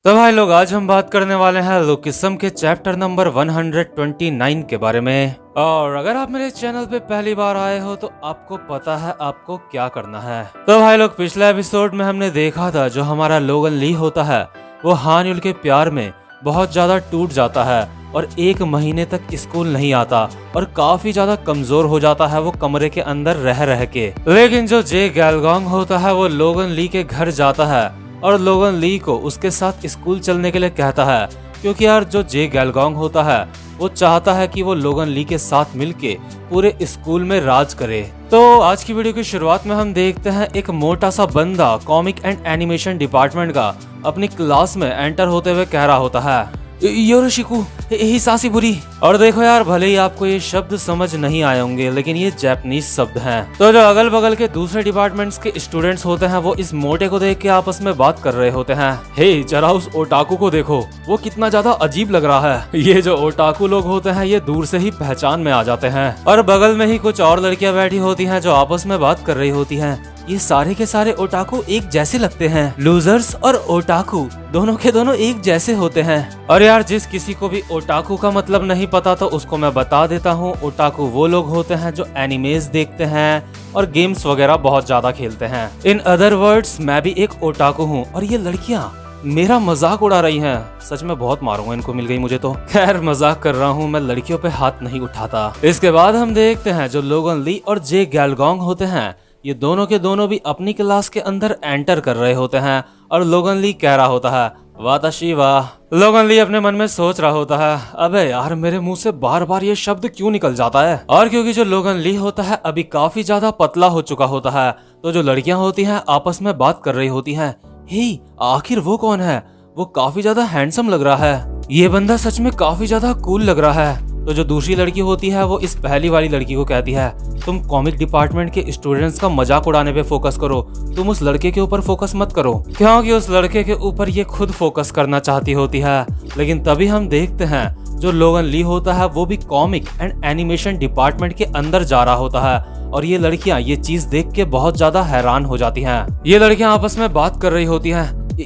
तो भाई लोग आज हम बात करने वाले हैं लोकिज्म के चैप्टर नंबर 129 के बारे में। और अगर आप मेरे चैनल पे पहली बार आए हो तो आपको पता है आपको क्या करना है। तो भाई लोग पिछले एपिसोड में हमने देखा था जो हमारा लोगन ली होता है वो हान युल के प्यार में बहुत ज्यादा टूट जाता है और 1 महीने तक स्कूल नहीं आता और काफी ज्यादा कमजोर हो जाता है वो कमरे के अंदर रह के। लेकिन जो जे गैलगोंग होता है वो लोगन ली के घर जाता है और लोगन ली को उसके साथ स्कूल चलने के लिए कहता है, क्योंकि यार जो जे गैलगोंग होता है वो चाहता है कि वो लोगन ली के साथ मिलके पूरे स्कूल में राज करे। तो आज की वीडियो की शुरुआत में हम देखते हैं एक मोटा सा बंदा कॉमिक एंड एनिमेशन डिपार्टमेंट का अपनी क्लास में एंटर होते हुए कह रहा होता है, योरोशिकु हिसासी बुरी। और देखो यार भले ही आपको ये शब्द समझ नहीं आए होंगे लेकिन ये जापानीज शब्द हैं। तो जो अगल बगल के दूसरे डिपार्टमेंट्स के स्टूडेंट्स होते हैं वो इस मोटे को देख के आपस में बात कर रहे होते हैं। हे जरा उस ओटाकू को देखो, वो कितना ज्यादा अजीब लग रहा है। ये जो ओटाकू लोग होते हैं ये दूर से ही पहचान में आ जाते हैं। और बगल में ही कुछ और लड़कियां बैठी होती हैं जो आपस में बात कर रही होती हैं। ये सारे के सारे ओटाकू एक जैसे लगते हैं। लूजर्स और ओटाकू दोनों के दोनों एक जैसे होते हैं। और यार जिस किसी को भी ओटाकू का मतलब नहीं पता तो उसको मैं बता देता हूँ, ओटाकू वो लोग होते हैं जो एनिमेज देखते हैं और गेम्स वगैरह बहुत ज्यादा खेलते हैं। इन अदर वर्ड्स मैं भी एक ओटाकू हूँ और ये लड़कियाँ मेरा मजाक उड़ा रही हैं। सच में बहुत मारूंगा इनको मिल गई मुझे तो। खैर मजाक कर रहा हूँ, मैं लड़कियों पे हाथ नहीं उठाता। इसके बाद हम देखते हैं जो लोगन ली और जे गैलगोंग होते हैं ये दोनों के दोनों भी अपनी क्लास के अंदर एंटर कर रहे होते हैं। और लोगन ली कह रहा होता है, वाताशी वाह। लोगन ली अपने मन में सोच रहा होता है, अबे यार मेरे मुंह से बार बार ये शब्द क्यों निकल जाता है। और क्योंकि जो लोगन ली होता है अभी काफी ज्यादा पतला हो चुका होता है तो जो लड़कियां होती हैं आपस में बात कर रही होती हैं, हे आखिर वो कौन है, वो काफी ज्यादा हैंडसम लग रहा है, ये बंदा सच में काफी ज्यादा कूल लग रहा है। तो जो दूसरी लड़की होती है वो इस पहली वाली लड़की को कहती है, तुम कॉमिक डिपार्टमेंट के स्टूडेंट्स का मजाक उड़ाने पे फोकस करो, तुम उस लड़के के ऊपर फोकस मत करो। क्योंकि उस लड़के के ऊपर ये खुद फोकस करना चाहती होती है। लेकिन तभी हम देखते हैं जो लोगन ली होता है वो भी कॉमिक एंड एनिमेशन डिपार्टमेंट के अंदर जा रहा होता है। और ये लड़कियां ये चीज देख के बहुत ज्यादा हैरान हो जाती हैं। ये लड़कियां आपस में बात कर रही होती हैं,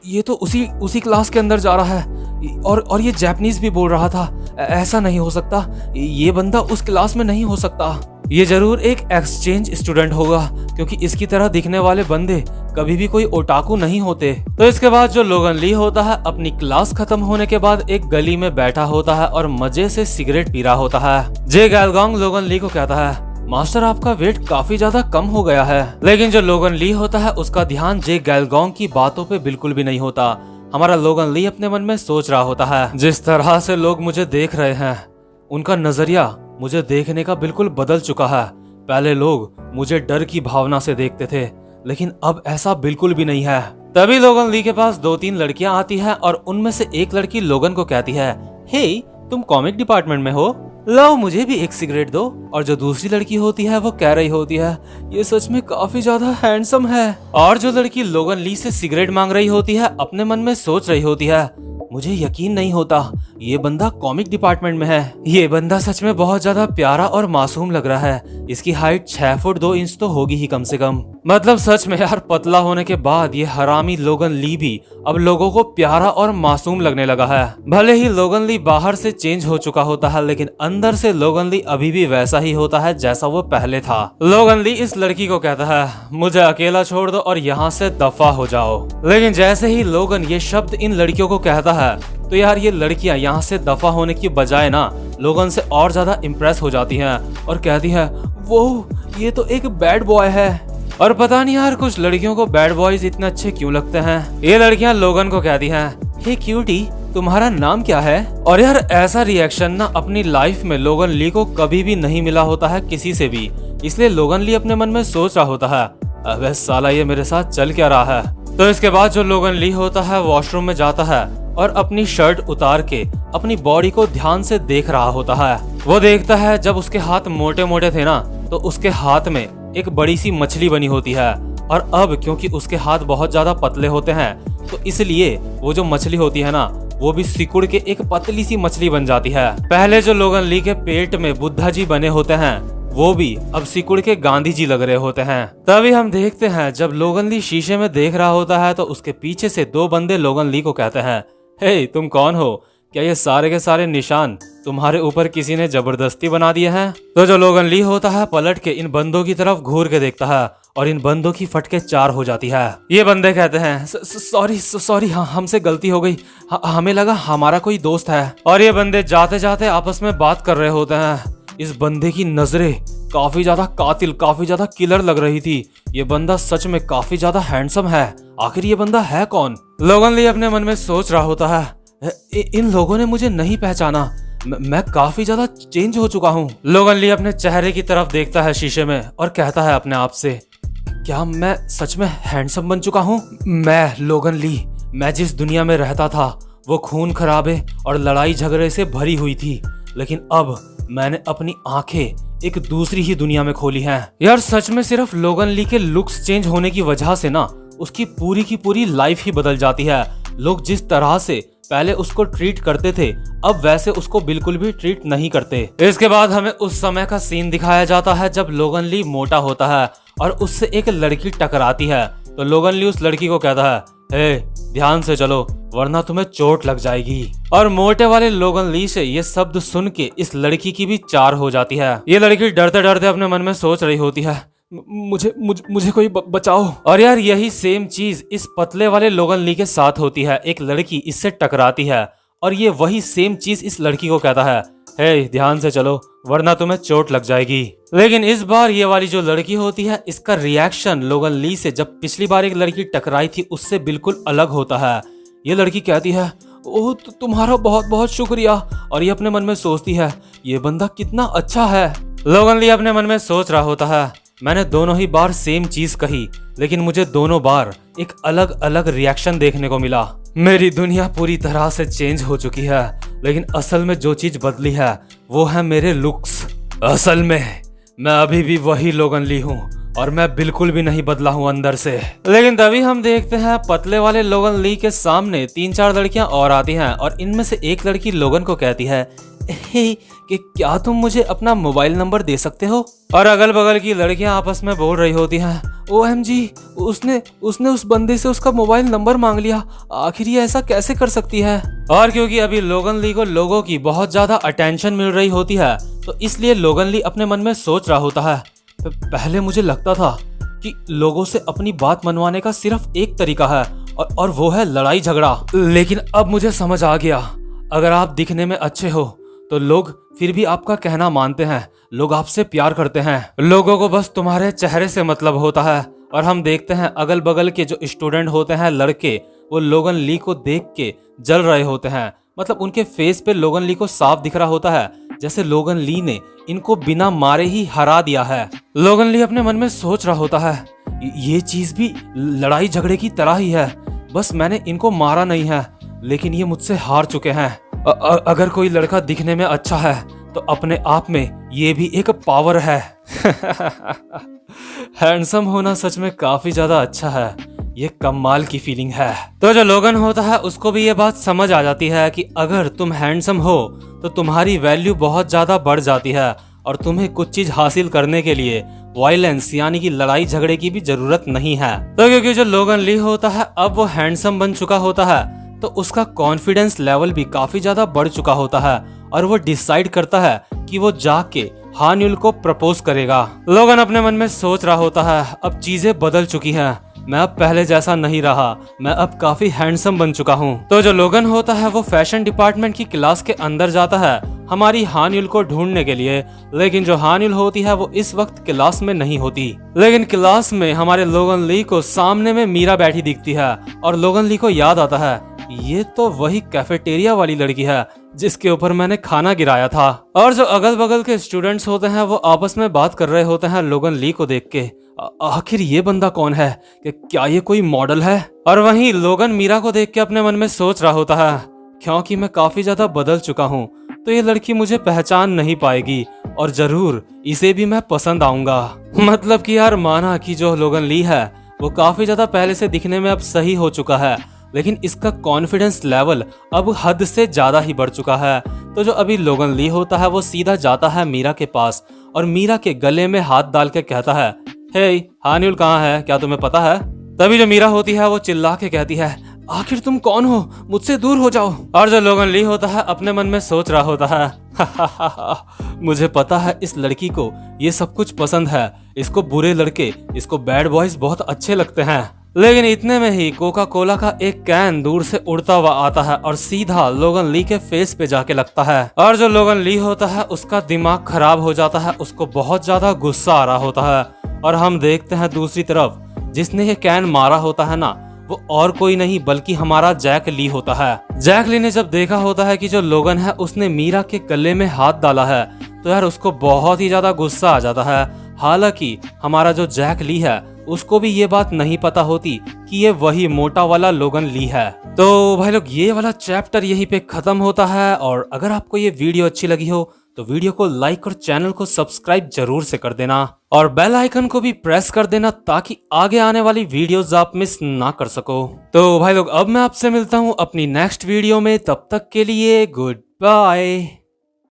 ये तो उसी क्लास के अंदर जा रहा है और ये जापानीज भी बोल रहा था। ऐसा नहीं हो सकता, ये बंदा उस क्लास में नहीं हो सकता, ये जरूर एक एक्सचेंज स्टूडेंट होगा क्योंकि इसकी तरह दिखने वाले बंदे कभी भी कोई ओटाकू नहीं होते। तो इसके बाद जो लोगन ली होता है अपनी क्लास खत्म होने के बाद एक गली में बैठा होता है और मजे से सिगरेट पी रहा होता है। जे गैलगोंग लोगन ली को कहता है, मास्टर आपका वेट काफी ज्यादा कम हो गया है। लेकिन जो लोगन ली होता है उसका ध्यान जे गैलगोंग की बातों पे बिल्कुल भी नहीं होता। हमारा लोगन ली अपने मन में सोच रहा होता है, जिस तरह से लोग मुझे देख रहे हैं उनका नजरिया मुझे देखने का बिल्कुल बदल चुका है। पहले लोग मुझे डर की भावना से देखते थे लेकिन अब ऐसा बिल्कुल भी नहीं है। तभी लोगन ली के पास 2-3 लड़कियां आती हैं और उनमें से एक लड़की लोगन को कहती है, हे तुम कॉमिक डिपार्टमेंट में हो, लो मुझे भी एक सिगरेट दो। और जो दूसरी लड़की होती है वो कह रही होती है, ये सच में काफी ज्यादा हैंडसम है। और जो लड़की लोगन ली से सिगरेट मांग रही होती है अपने मन में सोच रही होती है, मुझे यकीन नहीं होता ये बंदा कॉमिक डिपार्टमेंट में है। ये बंदा सच में बहुत ज्यादा प्यारा और मासूम लग रहा है। इसकी हाइट 6 फुट 2 इंच तो होगी ही कम से कम। मतलब सच में यार पतला होने के बाद ये हरामी लोगन ली भी अब लोगों को प्यारा और मासूम लगने लगा है। भले ही लोगन ली बाहर से चेंज हो चुका होता है लेकिन अंदर से लोगन ली अभी भी वैसा ही होता है जैसा वो पहले था। लोगन ली इस लड़की को कहता है, मुझे अकेला छोड़ दो और यहाँ से दफा हो जाओ। लेकिन जैसे ही लोगन ये शब्द इन लड़कियों को कहता है तो यार ये लड़कियां यहाँ से दफा होने की बजाय ना लोगन से और ज्यादा इम्प्रेस हो जाती हैं और कहती है, वो ये तो एक बैड बॉय है। और पता नहीं यार कुछ लड़कियों को बैड बॉयज इतने अच्छे क्यों लगते हैं। ये लड़कियां लोगन को कहती हैं, हे क्यूटी तुम्हारा नाम क्या है। और यार ऐसा रिएक्शन ना अपनी लाइफ में लोगन ली को कभी भी नहीं मिला होता है किसी से भी। इसलिए लोगन ली अपने मन में सोच रहा होता है, अबे साला ये मेरे साथ चल क्या रहा है। तो इसके बाद जो लोगन ली होता है वॉशरूम में जाता है और अपनी शर्ट उतार के अपनी बॉडी को ध्यान से देख रहा होता है। वो देखता है जब उसके हाथ मोटे मोटे थे ना तो उसके हाथ में एक बड़ी सी मछली बनी होती है। और अब क्योंकि उसके हाथ बहुत ज्यादा पतले होते हैं तो इसलिए वो जो मछली होती है ना वो भी सिकुड़ के एक पतली सी मछली बन जाती है। पहले जो लोगन ली के पेट में बुद्धा जी बने होते हैं वो भी अब सिकुड़ के गांधी जी लग रहे होते हैं। तभी हम देखते हैं जब लोगन ली शीशे में देख रहा होता है तो उसके पीछे से दो बंदे लोगन ली को कहते हैं, हे तुम कौन हो? क्या ये सारे के सारे निशान तुम्हारे ऊपर किसी ने जबरदस्ती बना दिए हैं? तो जो लोगन ली होता है पलट के इन बंदों की तरफ घूर के देखता है और इन बंदों की फटके चार हो जाती है। ये बंदे कहते हैं, सॉरी हाँ हमसे गलती हो गई, हमें लगा हमारा कोई दोस्त है। और ये बंदे जाते जाते आपस में बात कर रहे होते हैं। इस बंदे की नजरें काफी ज्यादा कातिल, काफी ज्यादा किलर लग रही थी। ये बंदा सच में काफी ज्यादा हैंडसम है। आखिर ये बंदा है कौन? लोगन ली अपने मन में सोच रहा होता है, इन लोगों ने मुझे नहीं पहचाना, मैं काफी ज्यादा चेंज हो चुका हूँ। लोगन ली अपने चेहरे की तरफ देखता है शीशे में और कहता है अपने आप से, क्या मैं सच में हैंडसम बन चुका हूँ? मैं लोगन ली, मैं जिस दुनिया में रहता था वो खून खराबे और लड़ाई झगड़े से भरी हुई थी, लेकिन अब मैंने अपनी आंखें एक दूसरी ही दुनिया में खोली हैं। यार सच में सिर्फ लोगन ली के लुक्स चेंज होने की वजह से ना उसकी पूरी की पूरी लाइफ ही बदल जाती है। लोग जिस तरह से पहले उसको ट्रीट करते थे अब वैसे उसको बिल्कुल भी ट्रीट नहीं करते। इसके बाद हमें उस समय का सीन दिखाया जाता है जब लोगन ली मोटा होता है और उससे एक लड़की टकराती है। तो लोगन ली उस लड़की को कहता है, हे ध्यान से चलो वरना तुम्हें चोट लग जाएगी। और मोटे वाले लोगन ली से ये शब्द सुन के इस लड़की की भी चार हो जाती है। ये लड़की डरते डरते अपने मन में सोच रही होती है, मुझे कोई बचाओ। और यार यही सेम चीज इस पतले वाले लोगन ली के साथ होती है। एक लड़की इससे टकराती है और ये वही सेम चीज इस लड़की को कहता है, हे ध्यान से चलो वरना तुम्हें चोट लग जाएगी। लेकिन इस बार ये वाली जो लड़की होती है इसका रिएक्शन लोगन ली से जब पिछली बार एक लड़की टकराई थी उससे बिल्कुल अलग होता है। ये लड़की कहती है, ओह तुम्हारा बहुत बहुत शुक्रिया। और ये अपने मन में सोचती है, ये बंदा कितना अच्छा है। लोगन ली अपने मन में सोच रहा होता है, मैंने दोनों ही बार सेम चीज कही लेकिन मुझे दोनों बार एक अलग अलग रिएक्शन देखने को मिला। मेरी दुनिया पूरी तरह से चेंज हो चुकी है लेकिन असल में जो चीज बदली है वो है मेरे लुक्स। असल में मैं अभी भी वही लोगन ली हूँ और मैं बिल्कुल भी नहीं बदला हूँ अंदर से। लेकिन तभी हम देखते हैं पतले वाले लोगन ली के सामने 3-4 लड़कियां और आती हैं और इनमें से एक लड़की लोगन को कहती है, कि क्या तुम मुझे अपना मोबाइल नंबर दे सकते हो? और अगल बगल की लड़कियां आपस में बोल रही होती हैं, OMG उसने उस बंदे से उसका मोबाइल नंबर मांग लिया, आखिर ये ऐसा कैसे कर सकती है? और क्योंकि अभी लोगन ली को लोगों की बहुत ज्यादा अटेंशन मिल रही होती है तो इसलिए लोगन ली अपने मन में सोच रहा होता है, पहले मुझे लगता था कि लोगों से अपनी बात मनवाने का सिर्फ एक तरीका है और वो है लड़ाई झगड़ा, लेकिन अब मुझे समझ आ गया, अगर आप दिखने में अच्छे हो तो लोग फिर भी आपका कहना मानते हैं, लोग आपसे प्यार करते हैं, लोगों को बस तुम्हारे चेहरे से मतलब होता है। और हम देखते हैं अगल बगल के जो स्टूडेंट होते हैं लड़के, वो लोगन ली को देख के जल रहे होते हैं। मतलब उनके फेस पे लोगन ली को साफ दिख रहा होता है जैसे लोगन ली ने इनको बिना मारे ही हरा दिया है। लोगन ली अपने मन में सोच रहा होता है, ये चीज भी लड़ाई झगड़े की तरह ही है, बस मैंने इनको मारा नहीं है लेकिन ये मुझसे हार चुके हैं। अगर कोई लड़का दिखने में अच्छा है तो अपने आप में ये भी एक पावर है। हैंडसम होना सच में काफी ज्यादा अच्छा है, ये कमाल की फीलिंग है। तो जो लोगन होता है उसको भी ये बात समझ आ जाती है कि अगर तुम हैंडसम हो तो तुम्हारी वैल्यू बहुत ज्यादा बढ़ जाती है और तुम्हें कुछ चीज हासिल करने के लिए वायलेंस यानी कि लड़ाई झगड़े की भी जरूरत नहीं है। तो क्योंकि जो लोगन ली होता है अब वो हैंडसम बन चुका होता है तो उसका कॉन्फिडेंस लेवल भी काफी ज्यादा बढ़ चुका होता है और वो डिसाइड करता है कि वो जाके हान्युल को प्रपोज करेगा। लोगन अपने मन में सोच रहा होता है, अब चीजें बदल चुकी हैं, मैं अब पहले जैसा नहीं रहा, मैं अब काफी हैंडसम बन चुका हूँ। तो जो लोगन होता है वो फैशन डिपार्टमेंट की क्लास के अंदर जाता है हमारी हान्युल को ढूंढने के लिए, लेकिन जो हान्युल होती है वो इस वक्त क्लास में नहीं होती। लेकिन क्लास में हमारे लोगन ली को सामने में मीरा बैठी दिखती है और लोगन ली को याद आता है, ये तो वही कैफेटेरिया वाली लड़की है जिसके ऊपर मैंने खाना गिराया था। और जो अगल बगल के स्टूडेंट्स होते हैं वो आपस में बात कर रहे होते हैं लोगन ली को देख के, आखिर ये बंदा कौन है, कि क्या ये कोई मॉडल है? और वहीं लोगन मीरा को देख के अपने मन में सोच रहा होता है, क्योंकि मैं काफी ज्यादा बदल चुका हूँ तो ये लड़की मुझे पहचान नहीं पाएगी और जरूर इसे भी मैं पसंद आऊंगा। मतलब कि यार माना कि जो लोगन ली है वो काफी ज्यादा पहले से दिखने में अब सही हो चुका है लेकिन इसका कॉन्फिडेंस लेवल अब हद से ज्यादा ही बढ़ चुका है। तो जो अभी लोगन ली होता है वो सीधा जाता है मीरा के पास और मीरा के गले में हाथ डाल के कहता है, हे हानिउल कहाँ है, क्या तुम्हें पता है? तभी जो मीरा होती है वो चिल्ला के कहती है, आखिर तुम कौन हो, मुझसे दूर हो जाओ। और जो लोगन ली होता है अपने मन में सोच रहा होता है मुझे पता है इस लड़की को ये सब कुछ पसंद है, इसको बुरे लड़के, इसको बैड बॉयज बहुत अच्छे लगते हैं। लेकिन इतने में ही कोका कोला का एक कैन दूर से उड़ता हुआ आता है और सीधा लोगन ली के फेस पे जाके लगता है। और जो लोगन ली होता है उसका दिमाग खराब हो जाता है, उसको बहुत ज्यादा गुस्सा आ रहा होता है। और हम देखते हैं दूसरी तरफ जिसने ये कैन मारा होता है ना, वो और कोई नहीं बल्कि हमारा जैक ली होता है। जैक ली ने जब देखा होता है कि जो लोगन है उसने मीरा के गले में हाथ डाला है, तो यार उसको बहुत ही ज्यादा गुस्सा आ जाता है। हालांकि हमारा जो जैक ली है उसको भी ये बात नहीं पता होती कि ये वही मोटा वाला लोगन ली है। तो भाई लोग ये वाला चैप्टर यहीं पे खत्म होता है। और अगर आपको ये वीडियो अच्छी लगी हो तो वीडियो को लाइक और चैनल को सब्सक्राइब जरूर से कर देना और बेल आइकन को भी प्रेस कर देना ताकि आगे आने वाली वीडियोस आप मिस ना कर सको। तो भाई लोग अब मैं आपसे मिलता हूँ अपनी नेक्स्ट वीडियो में, तब तक के लिए गुड बाय।